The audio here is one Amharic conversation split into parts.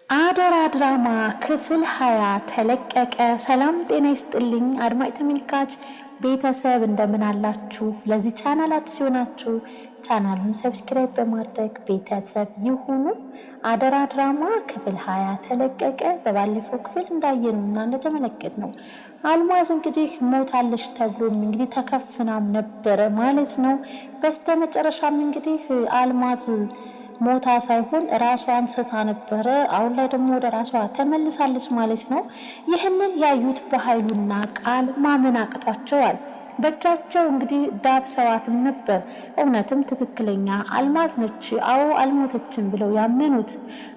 አደራ ድራማ ክፍል 20 ተለቀቀ። ሰላም ጤና ይስጥልኝ አድማጭ ተመልካች ቤተሰብ እንደምን አላችሁ? ለዚህ ቻናል አዲስ ሲሆናችሁ ቻናሉን ሰብስክራይብ በማድረግ ቤተሰብ ይሁኑ። አደራ ድራማ ክፍል 20 ተለቀቀ። በባለፈው ክፍል እንዳየነውና እንደተመለከትነው አልማዝ እንግዲህ ሞታለች ተብሎም እንግዲህ ተከፍናም ነበረ ማለት ነው። በስተመጨረሻም እንግዲህ አልማዝ ሞታ ሳይሆን ራሷን ስታ ነበረ። አሁን ላይ ደግሞ ወደ ራሷ ተመልሳለች ማለት ነው። ይህንን ያዩት በኃይሉና ቃል ማመን አቅቷቸዋል። በእጃቸው እንግዲህ ዳብሰዋትም ነበር። እውነትም ትክክለኛ አልማዝ ነች፣ አዎ አልሞተችም ብለው ያመኑት።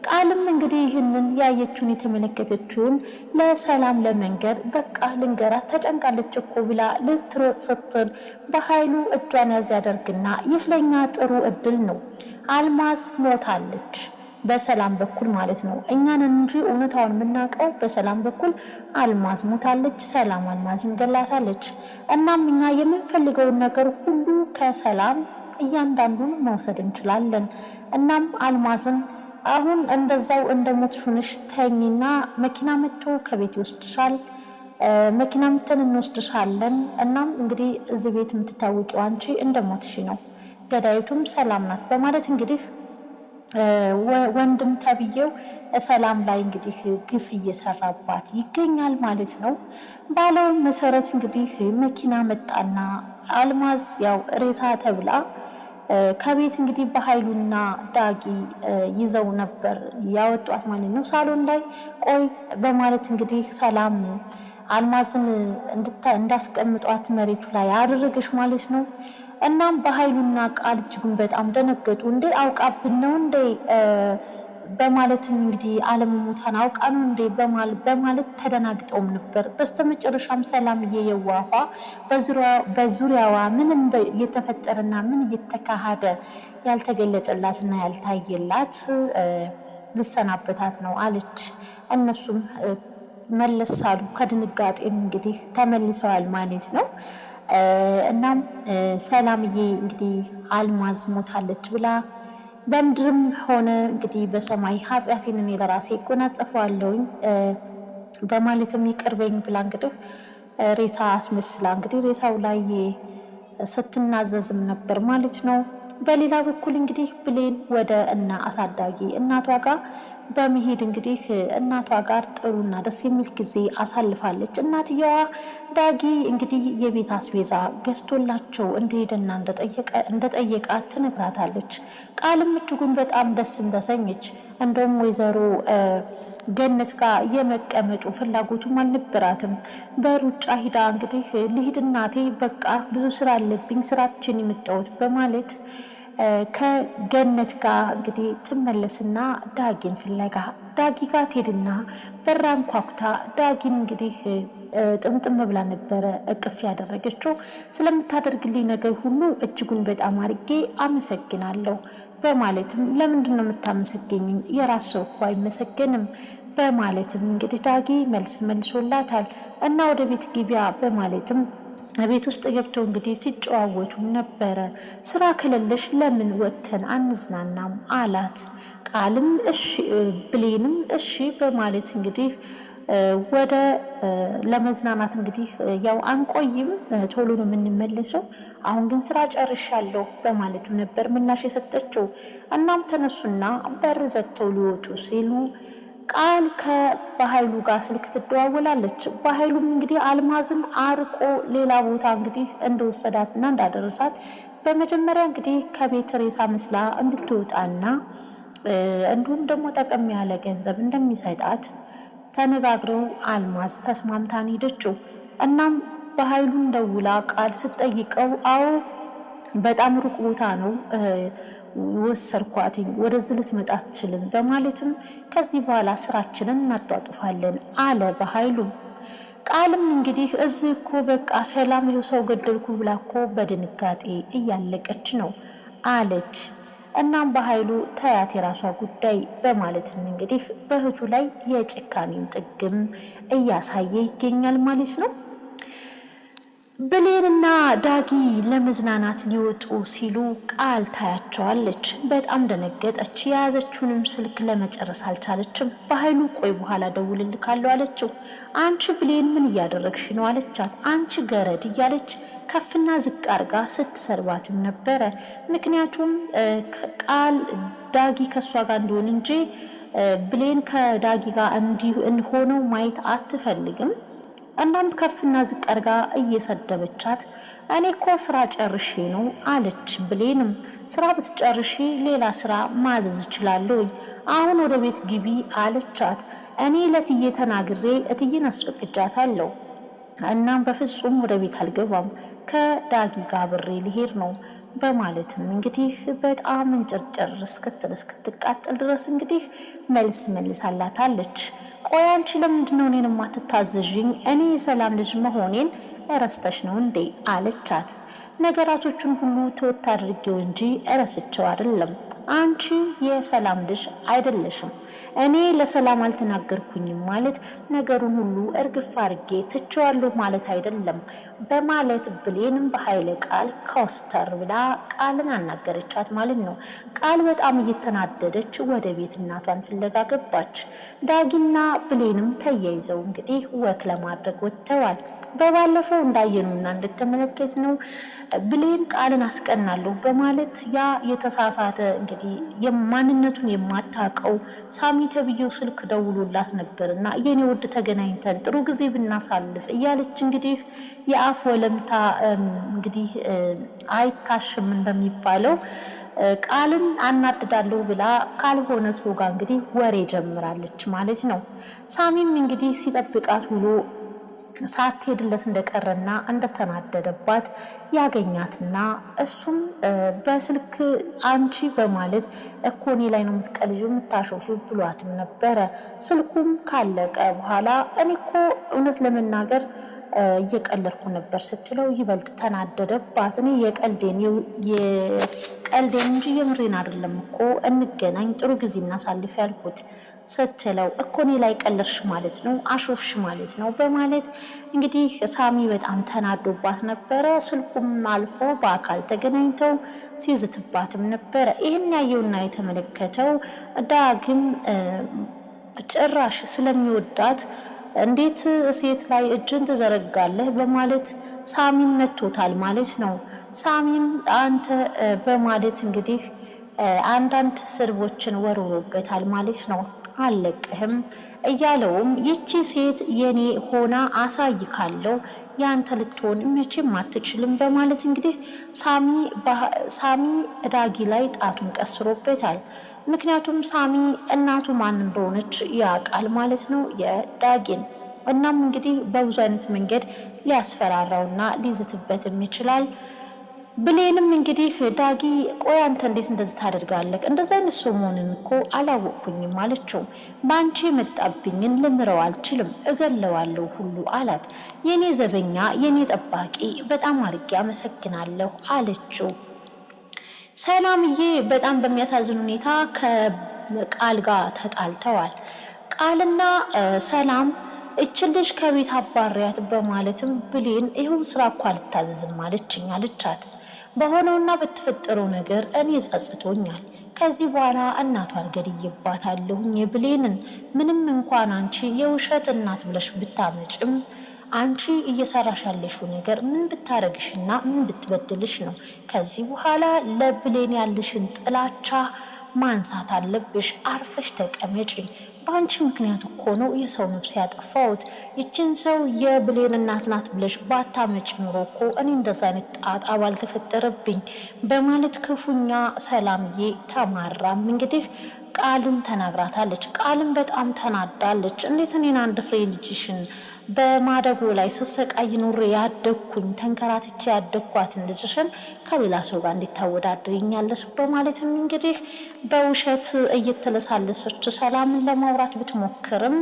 ቃልም እንግዲህ ይህንን ያየችውን የተመለከተችውን ለሰላም ለመንገር በቃ ልንገራት ተጨንቃለች እኮ ብላ ልትሮጥ ስትል በኃይሉ እጇን ያዝ ያደርግና ይህ ለኛ ጥሩ እድል ነው፣ አልማዝ ሞታለች በሰላም በኩል ማለት ነው። እኛን እንጂ እውነታውን የምናውቀው በሰላም በኩል አልማዝ ሞታለች፣ ሰላም አልማዝን ገላታለች። እናም እኛ የምንፈልገውን ነገር ሁሉ ከሰላም እያንዳንዱን መውሰድ እንችላለን። እናም አልማዝን አሁን እንደዛው እንደሞትሽ ሆነሽ ተኝና መኪና መጥቶ ከቤት ይወስድሻል፣ መኪና መተን እንወስድሻለን። እናም እንግዲህ እዚህ ቤት የምትታወቂው አንቺ እንደሞትሽ ነው፣ ገዳይቱም ሰላም ናት በማለት እንግዲህ ወንድም ተብዬው ሰላም ላይ እንግዲህ ግፍ እየሰራባት ይገኛል ማለት ነው። ባለው መሰረት እንግዲህ መኪና መጣና አልማዝ ያው ሬሳ ተብላ ከቤት እንግዲህ በኃይሉና ዳጊ ይዘው ነበር ያወጧት ማለት ነው። ሳሎን ላይ ቆይ በማለት እንግዲህ ሰላም አልማዝን እንዳስቀምጧት መሬቱ ላይ አደረገች ማለት ነው። እናም በኃይሉና ቃል እጅጉን በጣም ደነገጡ። እንዴ አውቃብን ነው እንዴ በማለትም እንግዲህ አለመሞታን አውቃ ነው እንዴ በማለት ተደናግጠውም ነበር። በስተመጨረሻም ሰላምዬ የዋኋ በዙሪያዋ ምን እየተፈጠረና ምን እየተካሄደ ያልተገለጠላትና ያልታየላት ልሰናበታት ነው አለች። እነሱም መለስ አሉ። ከድንጋጤም እንግዲህ ተመልሰዋል ማለት ነው። እናም ሰላምዬ እንግዲህ አልማዝ ሞታለች ብላ በምድርም ሆነ እንግዲህ በሰማይ ኃጢአቴን እኔ ለራሴ እጎናጸፈዋለሁኝ በማለትም ይቅርበኝ ብላ እንግዲህ ሬሳ አስመስላ እንግዲህ ሬሳው ላይ ስትናዘዝም ነበር ማለት ነው። በሌላ በኩል እንግዲህ ብሌን ወደ አሳዳጊ እናቷ ጋር በመሄድ እንግዲህ እናቷ ጋር ጥሩና ደስ የሚል ጊዜ አሳልፋለች። እናትየዋ ዳጊ እንግዲህ የቤት አስቤዛ ገዝቶላቸው እንደሄደና እንደጠየቃት ትነግራታለች። ቃልም እጅጉን በጣም ደስ እንደሰኘች እንደውም ወይዘሮ ገነት ጋር የመቀመጡ ፍላጎቱም አልነበራትም። በሩጫ ሂዳ እንግዲህ ልሂድ እናቴ በቃ ብዙ ስራ አለብኝ ስራችን የመጣሁት በማለት ከገነት ጋር እንግዲህ ትመለስና ዳጊን ፍለጋ ዳጊ ጋር ትሄድና በራን ኳኩታ ዳጊን እንግዲህ ጥምጥም ብላ ነበረ እቅፍ ያደረገችው። ስለምታደርግልኝ ነገር ሁሉ እጅጉን በጣም አድርጌ አመሰግናለሁ በማለትም ለምንድን ነው የምታመሰገኝኝ? የራስ ሰው እኮ አይመሰገንም በማለትም እንግዲህ ዳጊ መልሶላታል። እና ወደ ቤት ግቢያ በማለትም ቤት ውስጥ ገብተው እንግዲህ ሲጨዋወቱም ነበረ። ስራ ከሌለሽ ለምን ወጥተን አንዝናናም አላት። ቃልም እሺ ብሌንም እሺ በማለት እንግዲህ ወደ ለመዝናናት እንግዲህ ያው አንቆይም ቶሎ ነው የምንመለሰው፣ አሁን ግን ስራ ጨርሻለሁ በማለቱ ነበር ምላሽ የሰጠችው። እናም ተነሱና በር ዘግተው ሊወጡ ሲሉ ቃል በኃይሉ ጋር ስልክ ትደዋወላለች። በኃይሉም እንግዲህ አልማዝን አርቆ ሌላ ቦታ እንግዲህ እንደወሰዳትና እንዳደረሳት በመጀመሪያ እንግዲህ ከቤት ሬሳ መስላ እንድትወጣና እንዲሁም ደግሞ ጠቀም ያለ ገንዘብ እንደሚሰጣት ተነጋግረው አልማዝ ተስማምታን ሄደችው። እናም በኃይሉን ደውላ ቃል ስትጠይቀው አዎ በጣም ሩቅ ቦታ ነው ወሰርኳትኝ ወደዚህ ልትመጣ አትችልም በማለትም ከዚህ በኋላ ስራችንን እናጧጡፋለን አለ በኃይሉ። ቃልም እንግዲህ እዚህ እኮ በቃ ሰላም ይኸው ሰው ገደልኩ ብላ እኮ በድንጋጤ እያለቀች ነው አለች። እናም በኃይሉ ተያት የራሷ ጉዳይ በማለትም እንግዲህ በእህቱ ላይ የጭካኔን ጥግም እያሳየ ይገኛል ማለት ነው። ብሌንና ዳጊ ለመዝናናት ሊወጡ ሲሉ ቃል ታያቸዋለች። በጣም ደነገጠች። የያዘችውንም ስልክ ለመጨረስ አልቻለችም። በኃይሉ ቆይ በኋላ ደውልልካለሁ አለችው። አንቺ ብሌን ምን እያደረግሽ ነው አለቻት። አንቺ ገረድ እያለች ከፍና ዝቅ አርጋ ስትሰርባትም ነበረ። ምክንያቱም ቃል ዳጊ ከሷ ጋር እንዲሆን እንጂ ብሌን ከዳጊ ጋር እንዲሆነው ማየት አትፈልግም። እናም ከፍና ዝቅ አርጋ እየሰደበቻት እኔ እኮ ስራ ጨርሼ ነው አለች። ብሌንም ስራ ብትጨርሺ ሌላ ስራ ማዘዝ እችላለሁ፣ አሁን ወደ ቤት ግቢ አለቻት። እኔ ለትዬ ተናግሬ እትዬን አስፈቅጃታለሁ። እናም በፍጹም ወደ ቤት አልገባም፣ ከዳጊ ጋር ብሬ ሊሄድ ነው በማለትም እንግዲህ በጣም እንጭርጭር እስክትቃጠል ድረስ እንግዲህ መልሳላታለች። ቆይ አንቺ ለምንድነው እኔን የማትታዘዥኝ? እኔ የሰላም ልጅ መሆኔን እረስተሽ ነው እንዴ አለቻት። ነገራቶቹን ሁሉ ተወት አድርጌው እንጂ እረስቸው አይደለም። አንቺ የሰላም ልጅ አይደለሽም። እኔ ለሰላም አልተናገርኩኝም ማለት ነገሩን ሁሉ እርግፍ አርጌ ትቼዋለሁ ማለት አይደለም በማለት ብሌንም በኃይለ ቃል ኮስተር ብላ ቃልን አናገረቻት ማለት ነው። ቃል በጣም እየተናደደች ወደ ቤት እናቷን ፍለጋ ገባች። ዳጊና ብሌንም ተያይዘው እንግዲህ ወክ ለማድረግ ወጥተዋል። በባለፈው እንዳየነውና እንደተመለከትነው ብሌን ቃልን አስቀናለሁ በማለት ያ የተሳሳተ እንግዲህ የማንነቱን የማታውቀው ሳሚ ተብዬው ስልክ ደውሎላት ነበርና የኔ ውድ ተገናኝተን ጥሩ ጊዜ ብናሳልፍ እያለች እንግዲህ የአፍ ወለምታ እንግዲህ አይታሽም እንደሚባለው ቃልን አናድዳለሁ ብላ ካልሆነ ሰው ጋር እንግዲህ ወሬ ጀምራለች ማለት ነው። ሳሚም እንግዲህ ሲጠብቃት ውሎ ሳትሄድለት እንደቀረና እንደተናደደባት ያገኛትና እሱም በስልክ አንቺ በማለት እኮ እኔ ላይ ነው የምትቀልጂው የምታሾፉ ብሏትም ነበረ። ስልኩም ካለቀ በኋላ እኔ እኮ እውነት ለመናገር እየቀለድኩ ነበር ስትለው ይበልጥ ተናደደባት። እኔ የቀልዴን እንጂ የምሬን አይደለም እኮ እንገናኝ ጥሩ ጊዜ እናሳልፍ ያልኩት ስትለው እኮ እኔ ላይ ቀለድሽ ማለት ነው አሾፍሽ ማለት ነው በማለት እንግዲህ ሳሚ በጣም ተናዶባት ነበረ። ስልኩም አልፎ በአካል ተገናኝተው ሲዝትባትም ነበረ። ይህን ያየውና የተመለከተው ዳግም ጭራሽ ስለሚወዳት እንዴት ሴት ላይ እጅን ትዘረጋለህ በማለት ሳሚን መቶታል ማለት ነው። ሳሚም አንተ በማለት እንግዲህ አንዳንድ ስድቦችን ወርውሮበታል ማለት ነው። አለቅህም እያለውም ይቺ ሴት የኔ ሆና አሳይካለው ያንተ ልትሆን መቼም አትችልም በማለት እንግዲህ ሳሚ ዳጊ ላይ ጣቱን ቀስሮበታል። ምክንያቱም ሳሚ እናቱ ማን እንደሆነች ያውቃል ማለት ነው የዳጊን። እናም እንግዲህ በብዙ አይነት መንገድ ሊያስፈራራውና ሊዝትበትም ይችላል። ብሌንም እንግዲህ ዳጊ ቆይ አንተ እንዴት እንደዚህ ታደርጋለህ? እንደዛ አይነት ሰው መሆንን እኮ አላወቅኩኝም አለችው። በአንቺ የመጣብኝን ልምረው አልችልም እገለዋለሁ ሁሉ አላት። የኔ ዘበኛ የኔ ጠባቂ በጣም አድርጌ አመሰግናለሁ አለችው። ሰላምዬ በጣም በሚያሳዝን ሁኔታ ከቃል ጋር ተጣልተዋል። ቃልና ሰላም እችን ልጅ ከቤት አባሪያት በማለትም ብሌን ይኸው ስራ እኮ አልታዘዝም አለችኝ አለቻት። በሆነውና በተፈጠረው ነገር እኔ ጸጽቶኛል። ከዚህ በኋላ እናቷን ገድዬባታለሁኝ ብሌንን ምንም እንኳን አንቺ የውሸት እናት ብለሽ ብታመጭም አንቺ እየሰራሽ ያለሽው ነገር ምን ብታረግሽና ምን ብትበድልሽ ነው? ከዚህ በኋላ ለብሌን ያለሽን ጥላቻ ማንሳት አለብሽ። አርፈሽ ተቀመጪ። በአንቺ ምክንያት እኮ ነው የሰው ነፍስ ያጠፋሁት። ይችን ሰው የብሌን እናት ናት ብለሽ ባታመጭ ኑሮ እኮ እኔ እንደዛ አይነት ጣጣ ባልተፈጠረብኝ በማለት ክፉኛ ሰላምዬ ተማራም እንግዲህ ቃልን ተናግራታለች። ቃልን በጣም ተናዳለች። እንዴት እኔን አንድ ፍሬ ልጅሽን በማደጎ ላይ ስሰቃይ ኑሬ ያደግኩኝ ተንከራትቼ ያደግኳትን ልጅሽን ከሌላ ሰው ጋር እንዲታወዳድርኛለሽ በማለትም እንግዲህ በውሸት እየተለሳለሰች ሰላምን ለማውራት ብትሞክርም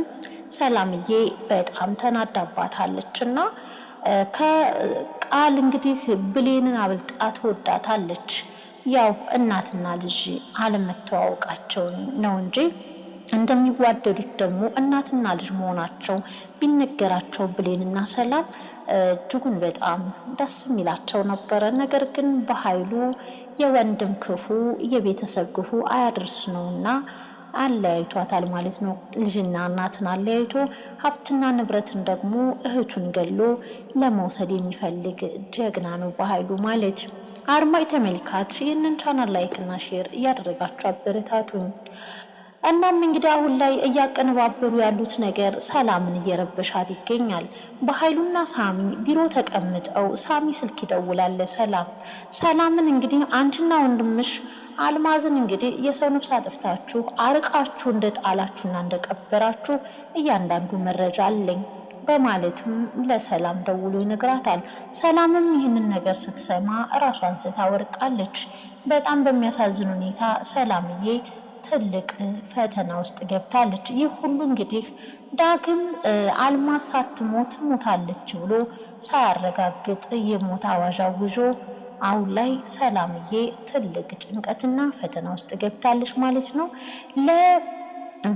ሰላምዬ በጣም ተናዳባታለች እና ከቃል እንግዲህ ብሌንን አብልጣ ትወዳታለች። ያው እናትና ልጅ አለመተዋወቃቸው ነው እንጂ እንደሚዋደዱት ደግሞ እናትና ልጅ መሆናቸው ቢነገራቸው ብሌንና ሰላም እጅጉን በጣም ደስ የሚላቸው ነበረ። ነገር ግን በኃይሉ የወንድም ክፉ የቤተሰብ ክፉ አያድርስ ነውና አለያይቷታል ማለት ነው። ልጅና እናትን አለያይቶ ሀብትና ንብረትን ደግሞ እህቱን ገሎ ለመውሰድ የሚፈልግ ጀግና ነው በኃይሉ ማለት። አድማጭ ተመልካች ይህንን ቻናል ላይክ እና ሼር እያደረጋችሁ አበረታቱኝ። እናም እንግዲህ አሁን ላይ እያቀነባበሩ ያሉት ነገር ሰላምን እየረበሻት ይገኛል። በኃይሉና ሳሚ ቢሮ ተቀምጠው ሳሚ ስልክ ይደውላል። ሰላምን እንግዲህ አንቺና ወንድምሽ አልማዝን እንግዲህ የሰው ነፍስ አጥፍታችሁ አርቃችሁ እንደጣላችሁና እንደቀበራችሁ እያንዳንዱ መረጃ አለኝ በማለትም ለሰላም ደውሎ ይነግራታል። ሰላምም ይህንን ነገር ስትሰማ ራሷን ስታወርቃለች። በጣም በሚያሳዝን ሁኔታ ሰላምዬ ትልቅ ፈተና ውስጥ ገብታለች። ይህ ሁሉ እንግዲህ ዳግም አልማዝ ሳትሞት ሞታለች ብሎ ሳያረጋግጥ የሞት አዋጅ አውጆ አሁን ላይ ሰላምዬ ትልቅ ጭንቀትና ፈተና ውስጥ ገብታለች ማለት ነው።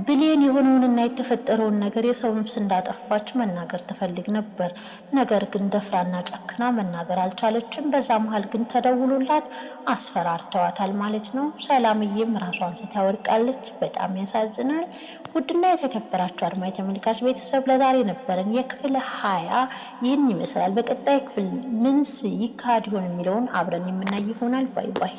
ብሌን የሆነውንና የተፈጠረውን ነገር የሰው ነፍስ እንዳጠፋች መናገር ትፈልግ ነበር። ነገር ግን ደፍራና ጨክና መናገር አልቻለችም። በዛ መሀል ግን ተደውሎላት አስፈራርተዋታል ማለት ነው። ሰላምዬም ራሷን ስታወርቃለች። በጣም ያሳዝናል። ውድና የተከበራችሁ አድማጭ ተመልካች ቤተሰብ ለዛሬ ነበረን የክፍል 20 ይህን ይመስላል። በቀጣይ ክፍል ምንስ ይካሄድ ይሆን የሚለውን አብረን የምናይ ይሆናል። ባይ ባይ።